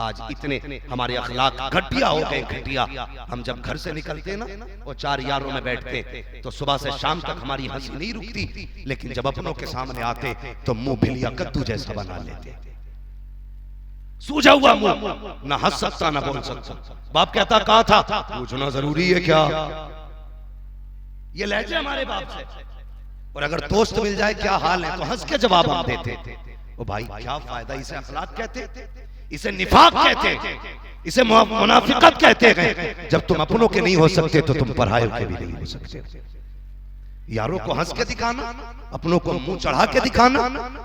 आज इतने हमारे अखलाक घटिया हो गए, घटिया। हम जब घर से निकलते ना वो चार यारों में बैठते तो सुबह से शाम तक हमारी हंसी नहीं रुकती, लेकिन जब अपनों के सामने आते तो मुंह भिलिया कद्दू जैसा बना लेते, सूझा हुआ मुंह, ना हंस सकता ना बोल सकता। बाप कहता कहां था, पूछना जरूरी है क्या? ये लहजे हमारे बाप से। और अगर दोस्त मिल जाए क्या हाल है तो हंस के जवाब हम देते। ओ भाई क्या फायदा, इसे अखलाक कहते, इसे निफाक कहते, इसे मुनाफिकत कहते हैं। जब तुम अपनों के नहीं हो सकते तो तुम परायों के भी नहीं हो सकते। यारों को हंस के दिखाना, अपनों को मुंह चढ़ा के दिखाना,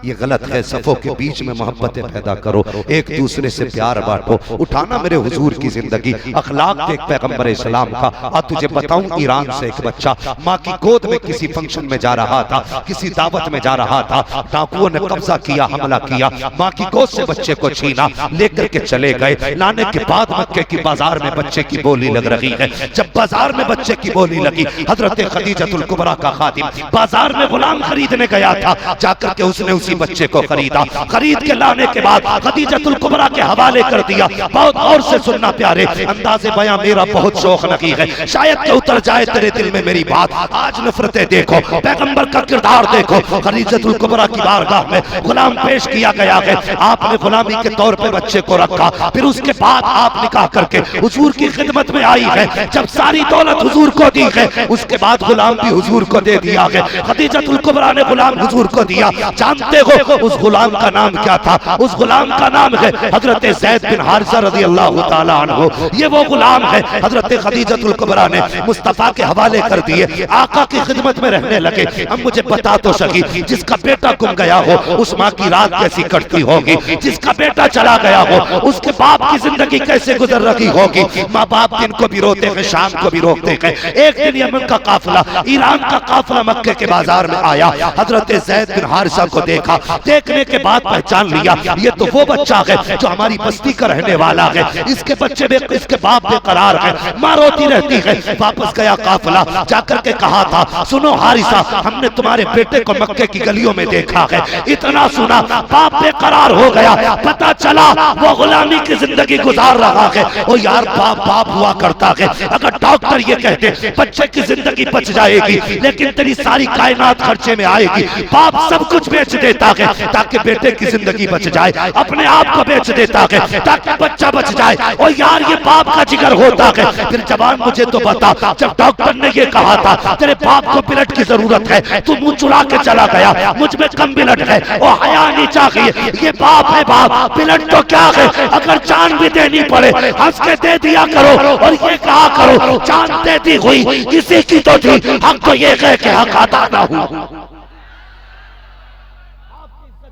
ये गलत है। सफों के बीच में मोहब्बतें पैदा करो, एक दूसरे से प्यार बांटो। उठाना मेरे हुजूर की जिंदगी, अखलाक देख पैगंबर इस्लाम का। और तुझे बताऊं, ईरान से एक बच्चा माँ की गोद में किसी फंक्शन में जा रहा था, किसी दावत में जा रहा था, डाकुओं ने कब्जा किया, हमला किया, माँ की गोद से बच्चे को छीना, लेकर के चले गए। लाने के बाद मक्के की बाजार में बच्चे की बोली लग रही है। जब बाजार में बच्चे की बोली लगी, हजरत खदीजतुल कुबरा का खादिम बाजार में गुलाम खरीदने गया था, जाकर के उसने उसी बच्चे को खरीदा। खरीद के लाने के बाद खदीजतुल कुबरा के हवाले कर दिया। बहुत और से सुनना प्यारे, अंदाज़े बयां मेरा बहुत शौक नहीं है, शायद कि उतर जाए तेरे दिल में मेरी बात। आज नफरतें देखो, पैगंबर का किरदार देखो। खदीजतुल कुबरा की बारगाह में गुलाम पेश किया गया है। आपने गुलामी के तौर पे बच्चे को रखा, फिर उसके बाद आप निकाह करके हुजूर की खिदमत में आई है। जब सारी दौलत हुजूर को दी है, उसके बाद गुलाम भी हुजूर को दे दिया है। खदीजतुल कुबरा ने गुलाम हुजूर को दिया। जानते हो उस गुलाम का नाम क्या था? उस गुलाम का नाम है हजरत ज़ैद बिन हारिसा रज़ियल्लाहु ताला अन्हु। ये वो गुलाम है हजरत खदीजतुल कुबरा ने मुस्तफा के हवाले कर दिए, आका की खिदमत में रहने लगे। अब मुझे बता तो सकी, जिसका बेटा गुम गया हो उस माँ की रात कैसी कटती होगी, जिसका बेटा चला गया हो उसके बाप की जिंदगी कैसे गुजर रही होगी। माँ बाप दिन को भी रोते हैं, शाम को भी रोकते हैं। एक दिन यमन का काफिला, ईरान का काफिला मक्के के बाजार में आया। हजरत ज़ैद बिन हारिसा को देखा, देखने के बाद पहचान लिया, ये तो वो बच्चा है जो हमारी बस्ती का रहने वाला है। इसके बच्चे में इसके बाप बेकरार है, माँ रोती रहती है। वापस गया काफिला, जाकर के कहा था, सुनो हारिसा, हमने तुम्हारे बेटे को मक्के की गलियों में देखा है। इतना सुना, बाप बेकरार हो गया। पता चला वो गुलामी की जिंदगी गुजार रहा है। ओ यार, बाप बाप हुआ करता है। अगर डॉक्टर ये कहते बच्चे की जिंदगी बच जाएगी, लेकिन तेरी सारी कायनात खर्चे में आएगी, बाप सब कुछ बेच देता है ताकि बेटे की जिंदगी बच जाए, अपने आप को बेच देता है ताकि बच्चा बच जाए। और यार, ये बाप का जिगर होता है। फिर जवान मुझे तो बता, जब डॉक्टर ने ये कहा था तेरे बाप को ब्लड की जरूरत है, तू मुंह चुरा के चला गया, मुझ में कम ब्लड है, और हया नहीं चाहिए। ये बाप है बाप, ब्लड तो क्या है, अगर जान भी देनी पड़े हंस के दे दिया करो। और ये कहा करो, जान देती हुई किसी की तो थी, हक तो ये कह के हक अदा ना हूं।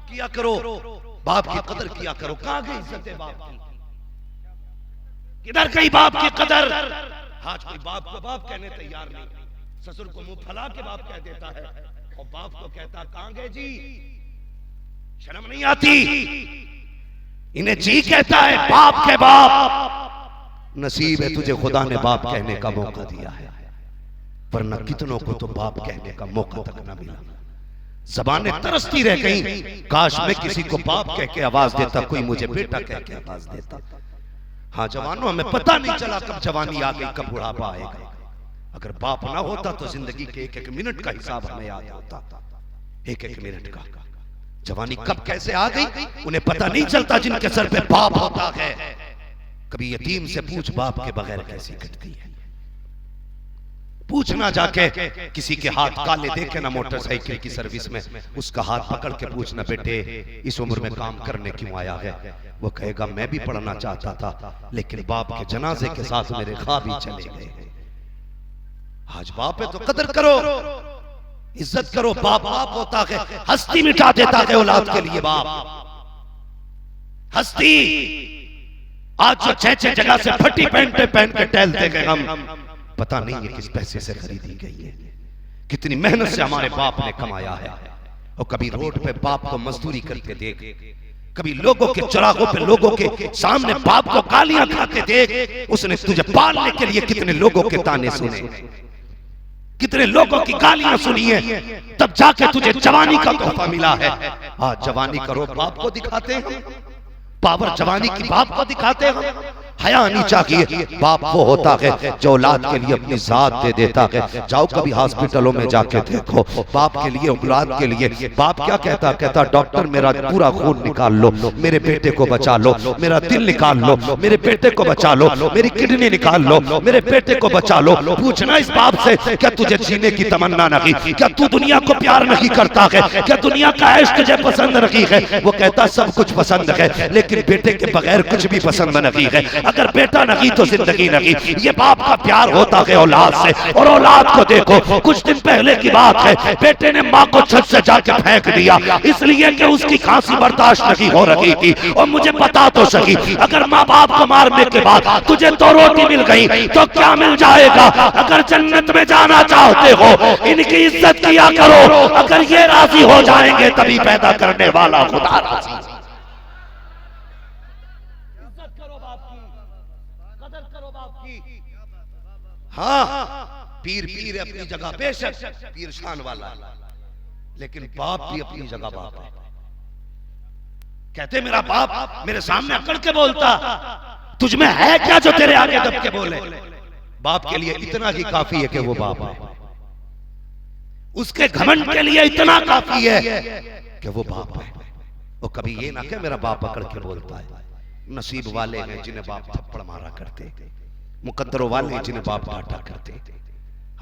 किया करो, बाप की कदर किया करो। कहां गई इज्जत बाप की, किधर गई बाप की कदर? आज कोई बाप को बाप कहने तैयार नहीं, ससुर को मुंह फैला के बाप कह देता है, और बाप को कहता कहां गए जी, शर्म नहीं आती? इन्हें जी कहता है, बाप के बाप। नसीब है तुझे खुदा ने बाप कहने का मौका दिया है, वरना कितनों को तो बाप कहने का मौका तक न मिला। ज़बानें तरसती रह गईं, काश मैं किसी को बाप कह के आवाज देता, कोई मुझे बेटा कह के आवाज देता। हाँ जवानों, हमें पता नहीं चला कब जवानी आ गई, कब बुढ़ापा आएगा। अगर बाप ना होता तो जिंदगी के एक एक मिनट का हिसाब हमें याद होता, एक एक मिनट का। जवानी कब कैसे आ गई उन्हें पता नहीं चलता, जिनके सर पे बाप होता है। कभी यतीम से पूछ, बाप के बगैर कैसी कटती है। पूछना जाके, किसी के हाथ काले देखे ना मोटरसाइकिल की सर्विस में, उसका हाथ पकड़ के पूछना, बेटे इस उम्र में काम करने क्यों आया है? वो कहेगा मैं भी पढ़ना चाहता था, लेकिन बाप के जनाजे के साथ मेरे ख्वाब ही चले गए। आज बाप है तो कदर करो, इज्जत करो। बाप बाप होता है, हस्ती मिटा देता है औलाद के लिए बाप। हस्ती आज जो छह छह जगह से फटी पैंट पहन के टहलते गए हम, पता नहीं ये किस पैसे से खरीदी गई है, कितनी मेहनत से हमारे बाप ने कमाया है। और कभी रोड पे बाप को मजदूरी करते देख, कभी लोगों के चौराहों पे लोगों के सामने बाप को गालियां खाते देख। उसने तुझे पालने के लिए कितने लोगों के ताने सुने, कितने लोगों की गालियां सुनी है, तब जाके तुझे जवानी का तोहफा मिला है। आज जवानी का रूप बाप को दिखाते हैं, पावर जवानी की बाप को दिखाते हैं। हया आनी चाहिए। बाप वो होता है जो औलाद के लिए अपनी जात दे देता है। जाओ कभी हॉस्पिटलों में जाके देखो, बाप के लिए, औलाद के लिए बाप क्या कहता, कहता डॉक्टर मेरा पूरा खून निकाल लो, मेरे बेटे को बचा लो, मेरा दिल निकाल लो, मेरे बेटे को बचा लो, मेरी किडनी निकाल लो, मेरे बेटे को बचा लो। पूछना इस बाप से, क्या तुझे जीने की तमन्ना नहीं? क्या तू दुनिया को प्यार नहीं करता है? क्या दुनिया का ऐश तुझे पसंद नहीं है? वो कहता सब कुछ पसंद है, लेकिन बेटे के बगैर कुछ भी पसंद नहीं है। अगर बेटा नहीं तो जिंदगी नहीं। ये बाप का प्यार होता है औलाद से। और औलाद को देखो, कुछ दिन पहले की बात है, बेटे ने माँ को छत से जाके फेंक दिया, इसलिए कि उसकी खांसी बर्दाश्त नहीं हो रही थी। और मुझे बता तो सही, अगर माँ बाप को मारने के बाद तुझे 2 रोटी मिल गई तो क्या मिल जाएगा? अगर जन्नत में जाना चाहते हो, इनकी इज्जत किया करो। अगर ये राजी हो जाएंगे तभी पैदा करने वाला खुदा राजी। हाँ, पीर पीर अपनी जगह बेशक पीर शान वाला, लेकिन बाप भी अपनी जगह बाप है। कहते मेरा बाप मेरे सामने अकड़ के बोलता, तुझ में है क्या जो तेरे आगे दब के बोले? बाप के लिए इतना ही काफी है कि वो बाप है। उसके घमंड के लिए इतना काफी है कि वो बाप है। वो कभी ये ना कि मेरा बाप अकड़ के बोलता है। नसीब वाले हैं जिन्हें बाप थप्पड़ मारा करते, मुकद्दरों वाले जिन्हें बाप डांटा करते।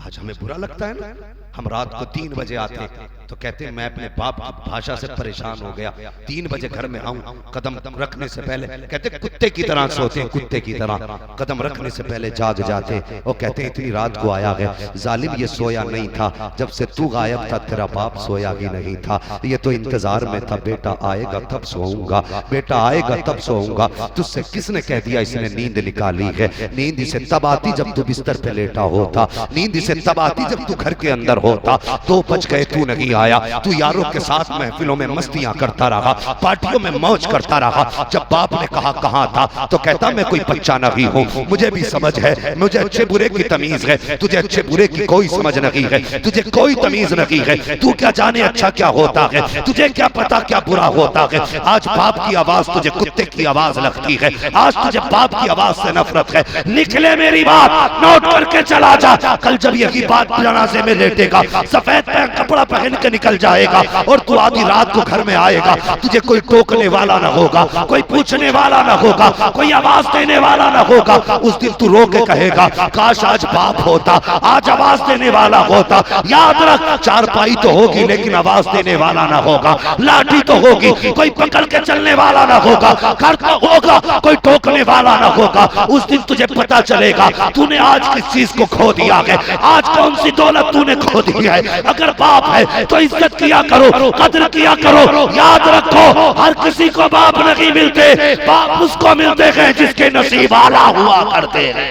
आज हमें बुरा लगता है ना, हम रात को 3 बजे आते तो कहते हैं मैं अपने बाप की भाषा से परेशान हो गया, 3 बजे घर में आऊं, कदम रखने से पहले कहते कुत्ते की तरह सोते हैं, कुत्ते की तरह कदम रखने से पहले जाग जाते। और कहते हैं इतनी रात को आया है, जालिम ये सोया नहीं था, जब से तू गायब था तेरा बाप सोया ही नहीं था। ये तो इंतजार में था, बेटा आएगा तब सोऊंगा, बेटा आएगा तब सोऊंगा। तुझसे किसने कह दिया इसने नींद निकाली है? नींद इसे तब आती जब तू बिस्तर पे लेटा होता, नींद इसे तब आती जब तू घर के अंदर होता। 2 बज गए तू नहीं आया, तू यारों के साथ महफिलों में मस्तियां करता रहा, पार्टियों में मौज करता रहा। जब बाप ने कहा कहां था तो कहता मैं कोई बच्चा नहीं हूं, मुझे भी समझ है, मुझे अच्छे बुरे की तमीज है, तुझे अच्छे बुरे की कोई समझ नहीं है, तुझे कोई तमीज नहीं है। तू क्या जाने अच्छा क्या होता है, तुझे क्या पता क्या बुरा होता है। आज बाप की आवाज तुझे कुत्ते की आवाज लगती है, आज तुझे बाप की आवाज से नफरत है। निकले मेरी बात नोट करके चला जा, कल जब यही बात जनाजे में लेटेगा, सफेद कपड़ा पहन के निकल जाएगा और तू आधी रात को घर में आएगा, तुझे कोई टोकने वाला ना होगा, कोई पूछने वाला ना होगा, कोई आवाज देने वाला ना होगा। उस दिन तू रो के कहेगा काश आज बाप होता, आज आवाज देने वाला होता। याद रख, चारपाई तो होगी लेकिन आवाज देने वाला ना होगा, लाठी तो होगी कोई पकड़ के चलने वाला ना होगा, घर तो होगा कोई टोकने वाला ना होगा। उस दिन तुझे पता चलेगा तूने आज किस चीज को खो दिया है, आज कौन सी दौलत तूने खो दी है। अगर बाप है तो इज्जत किया करो, कदर किया करो। याद रखो हर किसी को बाप नहीं मिलते, बाप उसको मिलते हैं जिसके नसीब आला हुआ करते हैं।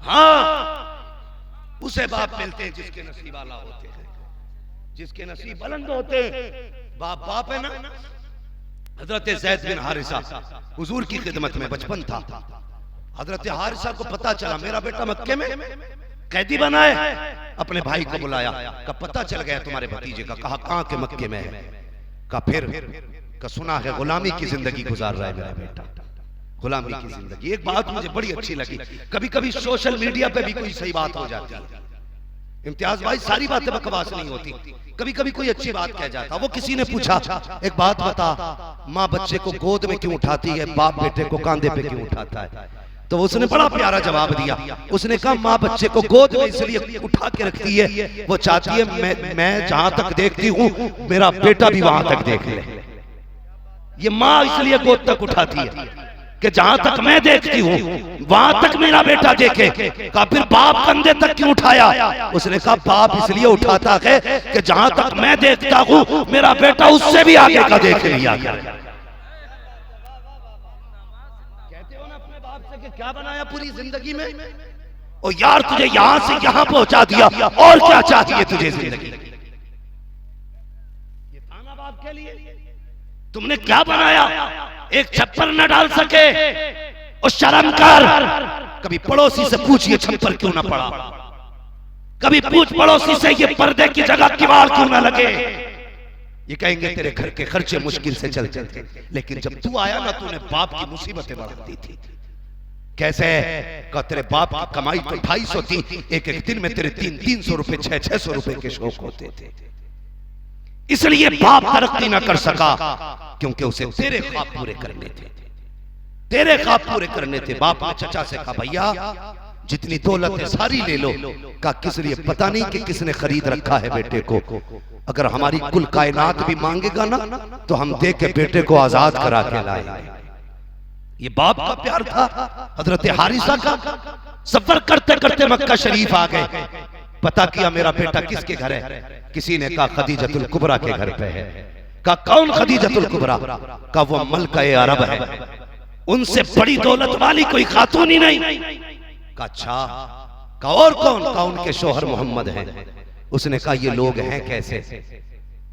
हाँ, उसे बाप मिलते हैं जिसके नसीब आला होते हैं, जिसके नसीब बुलंद होते हैं। बाप बाप है ना। हजरत ज़ैद बिन हारिसा हुजूर की खिदमत में बचपन था। हजरत हारिसा को पता चला मेरा बेटा मक्के में कैदी बना है, अपने भाई को बुलाया, का पता चल गया तुम्हारे भतीजे का। कहा कहां के? मक्के में है। का फिर का सुना है गुलामी की जिंदगी गुजार रहा है मेरा बेटा, गुलामी की जिंदगी। एक बात मुझे बड़ी अच्छी लगी, कभी कभी सोशल मीडिया पे भी कोई सही बात हो जाती है। इम्तियाज भाई सारी बातें बकवास नहीं होती, कभी कभी कोई अच्छी बात कह जाता। वो किसी ने पूछा एक बात बता, माँ बच्चे को गोद में क्यों उठाती है, बाप बेटे को कांधे पे क्यों उठाता है? तो उसने बड़ा प्यारा जवाब दिया। उसने कहा माँ बच्चे को गोद में इसलिए उठा के रखती है, वो चाहती है मैं जहां तक देखती हूँ मेरा बेटा भी वहां तक देख ले। ये माँ इसलिए गोद तक उठाती है कि जहां तक मैं देखती हूँ वहां तक मेरा बेटा देखे। कहा फिर बाप कंधे तक क्यों उठाया? उसने कहा बाप इसलिए उठाता है कि जहां तक मैं देखता हूँ मेरा बेटा उससे भी आगे का देख लिया। क्या बनाया पूरी जिंदगी में? ओ यार तुझे यहां से यहां पहुंचा दिया, और क्या चाहिए तुझे जिंदगी? ये ताना बाप के लिए तुमने क्या बनाया? एक छप्पर न डाल सके, और शर्म कर। कभी पड़ोसी से पूछिए छप्पर क्यों ना पड़ा, कभी पूछ पड़ोसी से ये पर्दे की जगह किवाड़ क्यों ना लगे। ये कहेंगे तेरे घर के खर्चे मुश्किल से चलते थे, लेकिन जब तू आया ना तूने बाप की मुसीबतें बढ़ा दी थी। कैसे? का तेरे बाप की कमाई तो 250 थी, एक एक दिन में तेरे 300-300 रुपए 600-600 रुपए के शौक होते थे, इसलिए बाप तरक्की ना कर सका, क्योंकि उसे तेरे ख्वाब पूरे करने थे, तेरे ख्वाब पूरे करने थे। बाप ने चचा से कहा भैया जितनी दौलत है सारी ले लो। का किस लिए? पता नहीं कि किसने खरीद रखा है बेटे को। अगर हमारी कुल कायनात भी मांगेगा ना तो हम दे के बेटे को आजाद करा के लाएंगे। ये बाप का प्यार था। हजरत हारिसा का सफर करते करते मक्का शरीफ आ गए। पता किया मेरा बेटा किसके घर है? किसी ने कहा खदीजतुल कुबरा के घर पे है। कहा कौन खदीजतुल कुबरा? का वो मलका-ए अरब है, उनसे बड़ी दौलत वाली कोई खातून ही नहीं। का अच्छा, का और कौन? का उनके शोहर मोहम्मद हैं। उसने कहा ये लोग हैं कैसे?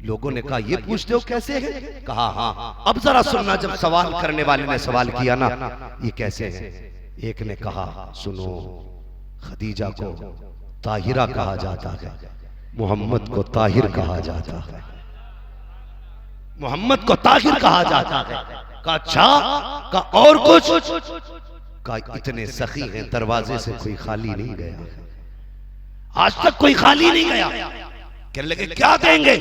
लोगों ने कहा ये पूछते हो कैसे है? कहा हाँ। अब जरा सुनना, जब सवाल करने वाले ने सवाल किया ना ये कैसे है, एक ने कहा सुनो, खदीजा को ताहिरा कहा जाता है, मोहम्मद को ताहिर कहा जाता है, मोहम्मद को ताहिर कहा जाता है। का अच्छा, का और कुछ? का इतने सखी हैं दरवाजे से कोई खाली नहीं गया, आज तक कोई खाली नहीं गया। कहने लगे क्या देंगे?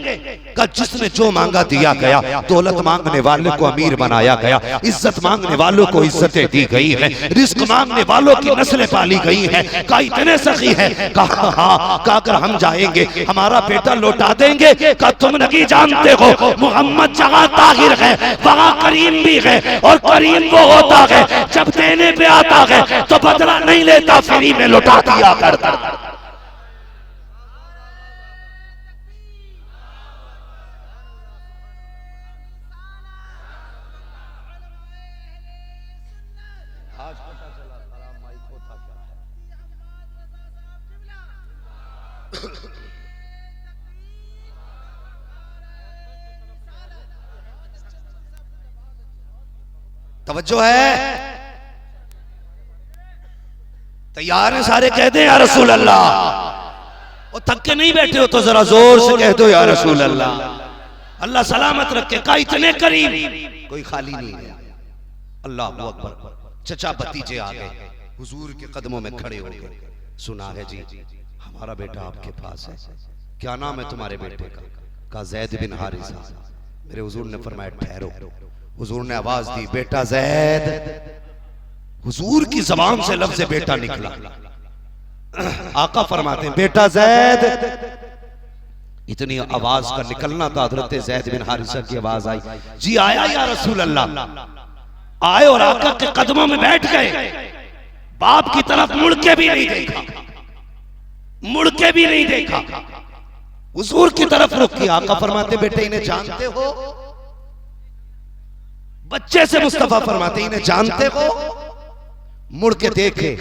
का जिसने जो मांगा दिया गया। दौलत मांगने वाले को अमीर बनाया गया, इज्जत मांगने वालों को इज्जतें दी गई है, रिस्क मांगने वालों की नस्लें पाली गई हैं। का इतने सखी है? कहा हाँ। का अगर हम जाएंगे हमारा बेटा लौटा देंगे? का तुम नहीं जानते हो मोहम्मद जहाँ ताहिर है वहाँ करीम भी है, और करीम वो होता है जब देने पे आता है तो बदला नहीं लेता, फ्री में लौटा दिया करता। तवज्जो है? तैयार है सारे? कह दे या रसूल अल्लाह। और थक के नहीं बैठे हो तो जरा जोर से कह दो या रसूल अल्लाह। अल्लाह सलामत रखे। का इतने करीब कोई खाली नहीं है। अल्लाह अकबर। चचा भतीजे आ गए, हुजूर के कदमों में खड़े हो गए। सुना है जी हमारा बेटा आपके पास है, क्या नाम है तुम्हारे बेटे का? कहा जैद बिन हारिसा। मेरे हुजूर ने फरमाया ठहरो। हुजूर ने आवाज दी बेटा जैद। हुजूर की जबान से लफ्ज़ बेटा निकला। आका फरमाते हैं बेटा जैद। इतनी आवाज का निकलना था, हजरत जैद बिन हारिसा की आवाज आई, जी आया या रसूल अल्लाह। आए और आका के कदमों में बैठ गए। बाप की तरफ मुड़ के भी नहीं देखा, मुड़ के भी नहीं देखा, हुजूर की तरफ रुख किया। आका फरमाते बेटे इन्हें जानते हो? बच्चे से मुस्तफा फरमाते इन्हें जानते हो? मुड़ के देखे,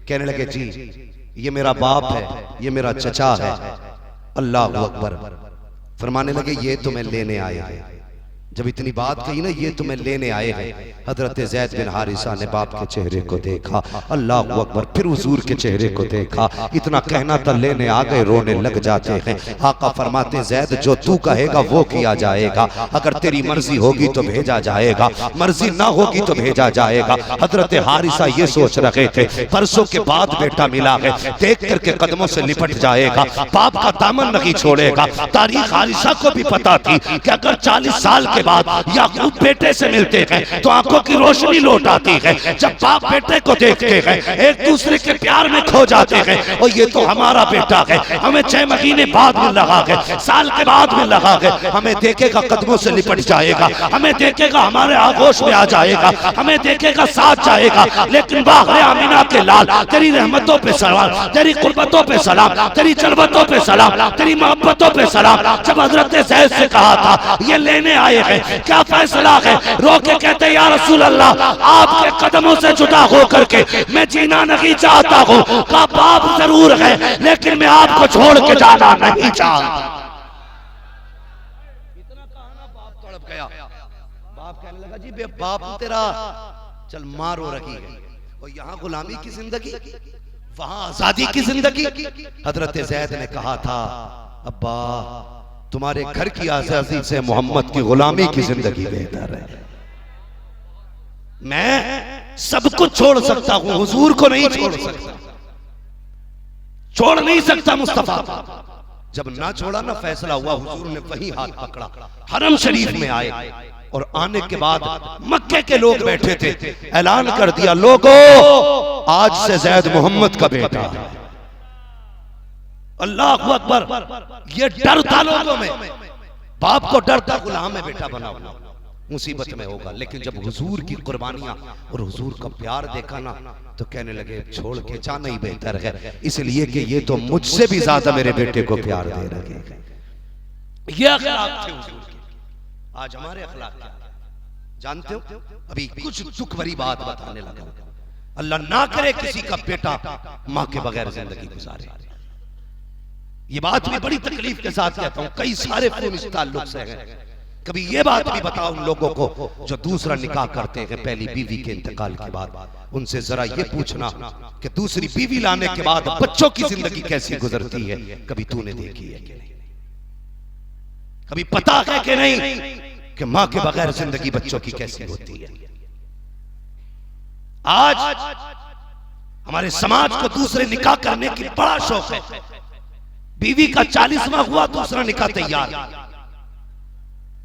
कहने लगे जी ये मेरा बाप है, ये मेरा चचा है। अल्लाह अकबर। फरमाने लगे ये तुम्हें लेने आए हैं। जब इतनी बात कही ना ये तुम्हें लेने आए हैं, हजरत जैद बिन हारिसा ने बाप के चेहरे को देखा। अल्लाह अकबर। फिर हुजूर के चेहरे को देखा। इतना कहना था लेने आ गए, रोने लग जाते हैं। आका फरमाते जैद जो तू कहेगा वो किया जाएगा, अगर तेरी मर्जी होगी तो भेजा जाएगा, मर्जी ना होगी तो भेजा जाएगा। हजरत हारिसा ये सोच रहे थे परसों के बाद बेटा मिला है, देख करके कदमों से लिपट जाएगा, बाप का दामन नहीं छोड़ेगा। तारीख हारिसा को भी पता थी कि अगर 40 साल के बाद याकूब बेटे से मिलते हैं तो आंखों की रोशनी लौट आती है। जब बाप बेटे को देखते हैं एक दूसरे के प्यार में खो जाते हैं। और ये तो हमारा बेटा है, हमें 6 महीने बाद मिल रहा है, साल के बाद मिल रहा है, हमें देखेगा कदमों से लिपट जाएगा, हमें देखेगा हमारे आगोश में आ जाएगा, हमें देखेगा साथ जाएगा। लेकिन बाहर आमीना के लाल तेरी रहमतों पे सलाम, तेरी कुर्बतों पे सलाम, तेरी जरबतों पे सलाम, तेरी मोहब्बतों पे सलाम। जब हजरत जैद से कहा था ये लेने आए हैं, क्या फैसला है? रोके कहते या रसूल अल्लाह आपके कदमों से जुदा होकर के मैं जीना नहीं चाहता हूँ। का बाप जरूर है लेकिन मैं आपको छोड़ के जाना नहीं चाहता। इतना कहा बाप तड़प गया। बाप कहने लगा जी बे बाप तेरा चल मारो रही है, और यहाँ गुलामी की जिंदगी, वहां आजादी की जिंदगी। हजरत जैद ने कहा था अब्बा तुम्हारे घर की आजादी से मोहम्मद की गुलामी की जिंदगी बेहतर है। मैं सब कुछ छोड़ सकता हूं, हुजूर को नहीं छोड़ सकता, छोड़ नहीं सकता मुस्तफा। जब ना छोड़ा ना, फैसला हुआ, हुजूर ने वही हाथ पकड़ा, हरम शरीफ में आए और आने के बाद मक्के के लोग बैठे थे, ऐलान कर दिया, लोगों आज से जैद मोहम्मद का बेटा है। अल्लाह अकबर। ये डर था लोगों में, बाप को डर था गुलाम में बेटा बना हुआ मुसीबत में होगा। लेकिन जब हुजूर की कुर्बानियां और हुजूर का प्यार देखा ना, तो कहने लगे छोड़ के जाना ही बेहतर है, इसलिए कि ये तो मुझसे भी ज्यादा मेरे बेटे को प्यार दे रहे हैं। ये अखलाक थे हुजूर के। आज हमारे अखलाक क्या जानते हो? अभी कुछ दुख भरी बात बताने लगा। अल्लाह ना करे किसी का बेटा मां के बगैर जिंदगी गुजारे। ये बात भी बड़ी तकलीफ के साथ कहता हूं, कई सारे फोन इस ताल्लुक से हैं। कभी ये बात भी बताओ उन लोगों को जो दूसरा निकाह करते हैं पहली बीवी के इंतकाल के बाद, उनसे जरा ये पूछना कि दूसरी बीवी लाने के बाद बच्चों की जिंदगी कैसी गुजरती है, कभी तूने देखी है कि नहीं? कभी पता है कि नहीं कि मां के बगैर जिंदगी बच्चों की कैसी होती है? आज हमारे समाज को दूसरे निकाह करने की बड़ा शौक है। बीवी का 40वां हुआ, दूसरा निकाह तैयार।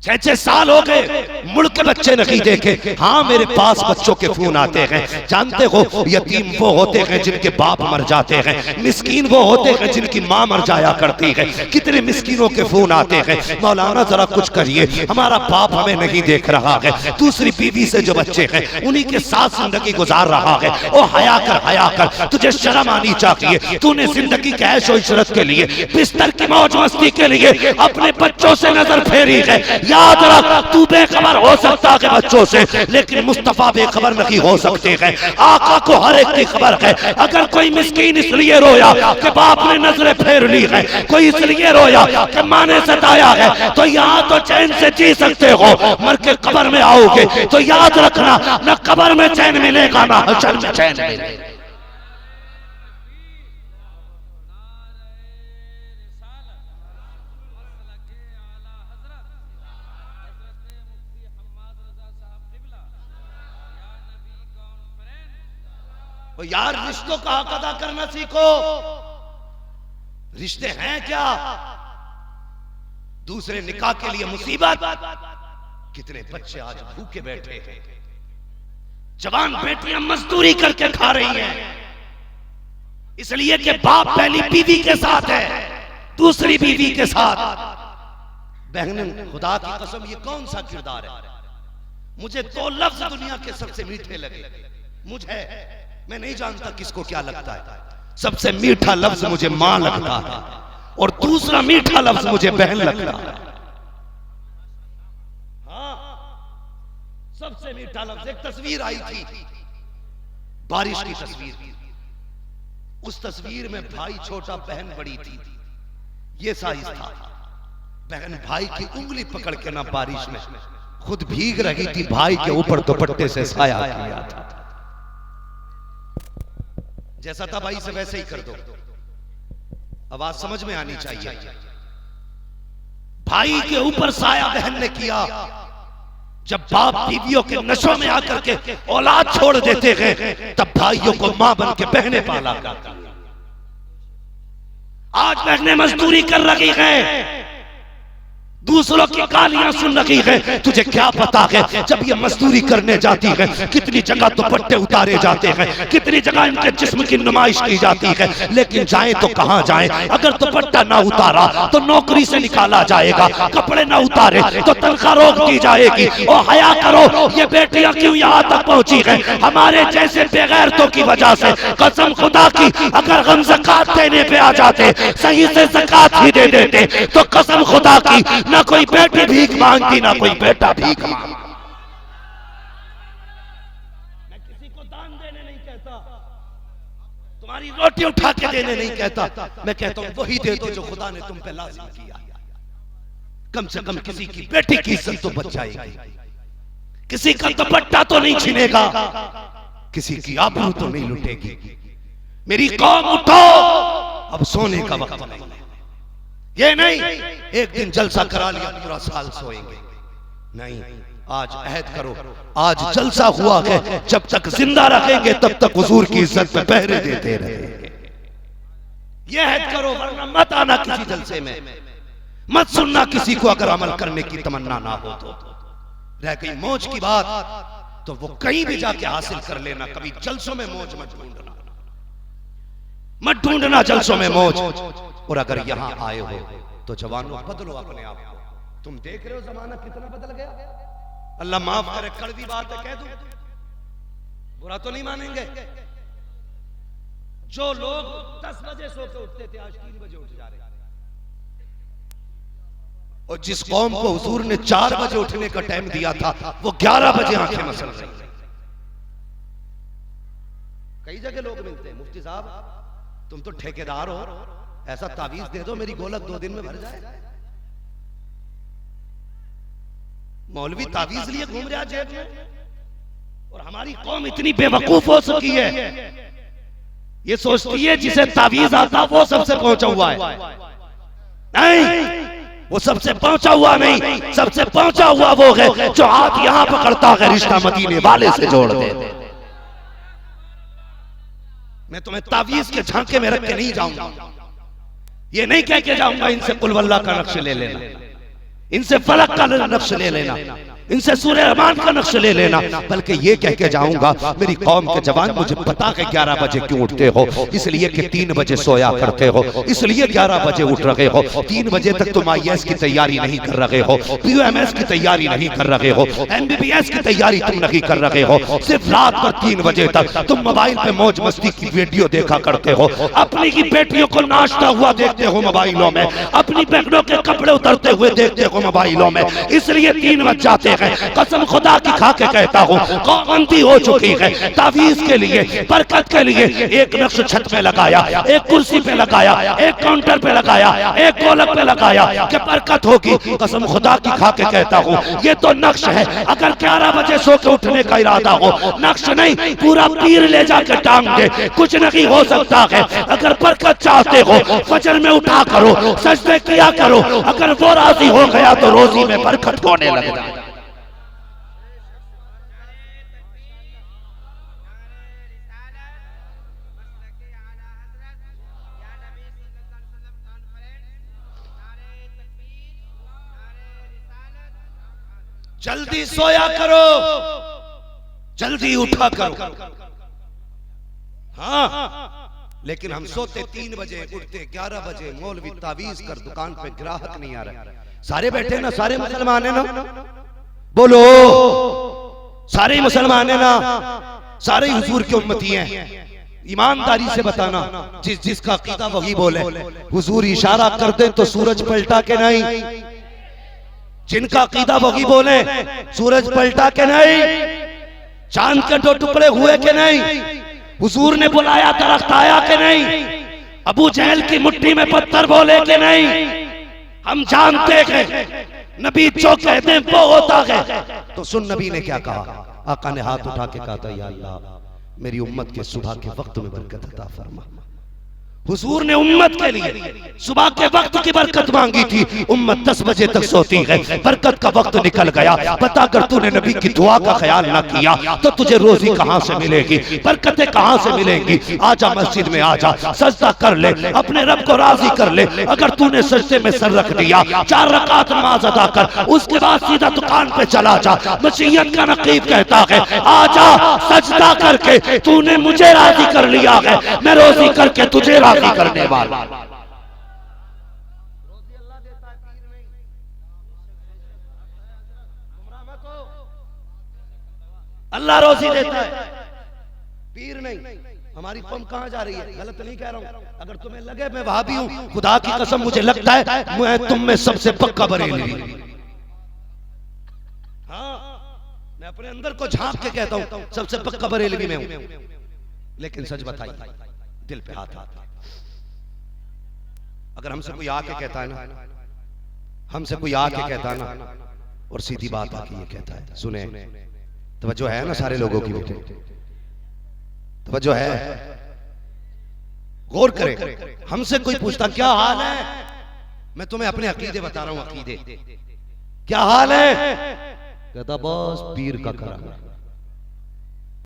6-6 साल हो गए, मुड़ के बच्चे नहीं देखे। हाँ, मेरे पास बच्चों के फोन आते हैं। जानते हो, यतीम वो होते हैं जिनके बाप मर जाते हैं, मिस्कीन वो होते हैं जिनकी माँ मर जाया करती है। कितने मिस्कीनों के फोन आते हैं, मौलाना जरा कुछ करिए, हमारा बाप हमें नहीं देख रहा है, दूसरी बीवी से जो बच्चे हैं उन्हीं के साथ जिंदगी गुजार रहा है। ओ हया कर, हया कर, तुझे शर्म आनी चाहिए। तूने जिंदगी के ऐशो इशरत के लिए, बिस्तर की मौज मस्ती के लिए अपने बच्चों से नजर फेरी है। याद रख, तू बेखबर हो सकता है बच्चों से, लेकिन मुस्तफा बेखबर नहीं हो सकते हैं। आका को हर एक की खबर है। अगर कोई मिस्कीन इसलिए रोया कि बाप ने नजरें फेर ली है, कोई इसलिए रोया कि माँ ने सताया है, तो यहाँ तो चैन से जी सकते हो, मर के कब्र में आओगे तो याद रखना, न कब्र में चैन मिलेगा ना हशर में चैन मिलेगा। तो यार रिश्तों का हक अदा करना सीखो। रिश्ते हैं क्या? दूसरे निकाह के लिए मुसीबत। कितने बच्चे आज भूखे बैठे हैं, जवान बेटियां मजदूरी करके खा रही हैं, इसलिए कि बाप पहली बीवी के साथ है, दूसरी बीवी के साथ। बहन, खुदा की कसम, ये कौन सा किरदार है? मुझे तो लफ्ज दुनिया के सबसे मीठे लगे। मुझे, मैं नहीं जानता किसको क्या लगता है, सबसे मीठा लफ्ज मुझे मां लगता है और दूसरा मीठा लफ्ज मुझे बहन लगता है। हाँ, सबसे मीठा लफ्ज। एक तस्वीर आई थी, बारिश की तस्वीर। उस तस्वीर में भाई छोटा, बहन बड़ी थी। ये साइज था। बहन भाई की उंगली पकड़ के ना बारिश में खुद भीग रही थी, भाई के ऊपर दुपट्टे से साया किया था। जैसा था भाई से वैसे ही कर दो। आवाज समझ में आनी चाहिए। भाई के ऊपर साया बहन ने किया। जब बाप बीवियों के नशों में आकर के औलाद छोड़ देते हैं, तब भाइयों को मां बन के बहनें पाला करती हैं। आज बहनें मजदूरी कर रही हैं, दूसरों की गालियां सुन रही है। तुझे क्या पता है, जब ये मजदूरी करने जाती है कितनी जगह दुपट्टे उतारे जाते हैं, कितनी जगह इनके जिस्म की नुमाइश की जाती है, लेकिन जाएं तो कहां जाएं? अगर दुपट्टा ना उतारा तो नौकरी से निकाला जाएगा, कपड़े ना उतारे तो तनख्वाह रोक दी जाएगी। और हया करो, ये बेटियां क्यों यहाँ तक पहुंची है? हमारे जैसे बेगैरतों की वजह से। कसम खुदा की, अगर हम ज़कात देने पे आ जाते, सही से ज़कात ही दे देते, तो कसम खुदा की ना कोई बेटी भीख मांगती, ना कोई बेटा भीख मांगता। मैं किसी को दान देने नहीं कहता, तुम्हारी रोटी उठा के देने नहीं कहता, मैं कहता हूं वही दे दो जो खुदा ने तुम पे लाजिम किया। कम से कम किसी की बेटी की इज्जत तो बच जाएगी, किसी का दुपट्टा तो नहीं छिनेगा, किसी की आबरू तो नहीं लुटेगी। मेरी कौम उठो, अब सोने का वक्त नहीं है। ये नहीं एक दिन जलसा करा लिया पूरा साल सोएंगे, नहीं। आज अहद करो, आज जलसा हुआ है, जब तक जिंदा रखेंगे तब तक हुजूर की इज्जत में पहरे देते रहेंगे। ये अहद करो, वरना मत आना किसी जलसे में, मत सुनना किसी को अगर अमल करने की तमन्ना ना हो तो। रह गई मौज की बात तो वो कहीं भी जाके हासिल कर लेना, कभी जलसों में मौज मत ढूंढना, मत ढूंढना जलसों में मौज। और अगर यहां आए हो तो जवानों बदलो अपने आप को। तुम देख रहे हो जमाना कितना बदल गया। अल्लाह माफ करे, कड़वी बात है कह दूं, बुरा तो नहीं मानेंगे। जो लोग 10 बजे सो के उठते थे आज 3 बजे उठ जा रहे हैं। और जिस कौम को हुजूर ने 4 बजे उठने का टाइम दिया था वो 11 बजे आंखें मसल रही है। कई जगह लोग मिलते हैं, मुफ्ती साहब तुम तो ठेकेदार हो, ऐसा तावीज दे दो मेरी गोलक 2 दिन में भर जाए। मौलवी तावीज लिए घूम रहा जेब में। और हमारी कौम इतनी बेवकूफ हो चुकी है, ये सोचती है जिसे तावीज आता वो सबसे पहुंचा हुआ है। नहीं, वो सबसे पहुंचा हुआ नहीं, सबसे पहुंचा हुआ वो है जो हाथ यहां पकड़ता है, रिश्ता मदीने वाले से जोड़ दे। मैं तुम्हें तावीज के झांके में रख के नहीं जाऊंगा, ये नहीं कह के जाऊंगा इनसे कुल वल्लाह का नक्श ले लेना, इनसे फलक का नक्श ले लेना, इनसे सूरह रहमान का नक्श ले लेना, बल्कि ये कह के जाऊंगा मेरी कौम के जवान मुझे पता है 11 बजे क्यों उठते हो, इसलिए कि 3 बजे सोया करते हो, इसलिए 11 बजे उठ रहे हो। 3 बजे तक तुम IAS की तैयारी नहीं कर रहे हो, POMS की तैयारी नहीं कर रहे हो, MBBS की तैयारी तुम नहीं कर रहे हो, सिर्फ रात भर 3 बजे तक तुम मोबाइल पे मौज मस्ती की वीडियो देखा करते हो, अपनी की बेटियों को नाचता हुआ देखते हो मोबाइलों में, अपनी बहनों के कपड़े उतरते हुए देखते हो मोबाइलों में, इसलिए 3 बज जाते हैं। कसम खुदा की खा के कहता हूँ कौमंदी हो चुकी है। तावीज के लिए, बरकत के लिए एक नक्श छत पे लगाया, एक कुर्सी पे लगाया, एक काउंटर पे लगाया, एक गोलक पे लगाया कि बरकत होगी। कसम खुदा की खा के कहता हूँ ये तो नक्श है। अगर 11 बजे सो के उठने का इरादा हो, नक्श नहीं पूरा पीर ले जाके टांग दे, कुछ नहीं हो सकता है। अगर बरकत चाहते हो फजर में उठा करो, सजदे किया करो, अगर वो राजी हो गया तो रोजी में बरकत होने लग जाए। जल्दी सोया करो, जल्दी उठा करो। हाँ, लेकिन हम सोते 3 बजे, उठते 11 बजे। मौलवी तावीज कर, दुकान पे ग्राहक नहीं आ रहा। सारे बैठे ना, सारे मुसलमान है ना, बोलो सारे मुसलमान है ना, सारे हुजूर की उम्मती हैं। ईमानदारी से बताना, जिसका अकीदा वही बोले। हुजूर इशारा कर दे तो सूरज पलटा के नहीं, जिनका अकीदा वही बोले सूरज पलटा के नहीं, चांद के 2 टुकड़े हुए के नहीं, हुजूर ने बुलाया दरख्त आया के नहीं, अबू जहल की मुट्ठी में पत्थर बोले के नहीं। हम जानते हैं नबी जो कहते हैं वो होता है। तो सुन नबी ने क्या कहा, आका ने हाथ उठा के कहा था या अल्लाह मेरी उम्मत के सुबह के वक्त में बरकत अता फरमा। हुजूर ने उम्मत के लिए सुबह के वक्त की बरकत मांगी थी। उम्मत 10 बजे तक सोती है, बरकत का वक्त निकल गया। पता अगर तूने नबी की दुआ का ख्याल ना किया तो तुझे रोजी कहां से मिलेगी, बरकतें कहां से मिलेंगी। आजा मस्जिद में आजा, सजदा कर ले, अपने रब को राजी कर ले। अगर तूने सजदे में सर रख दिया, 4 रकात नमाज अदा कर, उसके बाद सीधा दुकान पे चला जा। मसीहत का नकीब कहता है आजा सजदा करके तूने मुझे राजी कर लिया है, मैं रोजी करके तुझे राजी करने वाला। रोजी अल्लाह देता है, पीर नहीं। अल्लाह रोजी देता है, पीर नहीं। हमारी कौम कहां जा रही है, गलत नहीं कह रहा हूं। अगर तुम्हें लगे मैं वहाबी हूं, खुदा की कसम मुझे लगता है मैं तुम में सबसे पक्का बरेलवी। हाँ, मैं अपने अंदर को झांक के कहता हूं सबसे पक्का बरेलवी में हूं। लेकिन सच बताइए, दिल पे हाथ आता, अगर हमसे कोई आके कहता है ना, हमसे कोई आके कहता है ना, और सीधी बात आके ये कहता है, सुने तवज्जो है ना सारे लोगों की, बेटे तवज्जो है, गौर करें। हमसे कोई पूछता क्या हाल है, मैं तुम्हें अपने अकीदे बता रहा हूं, अकीदे। क्या हाल है? कहता बस पीर का करम है।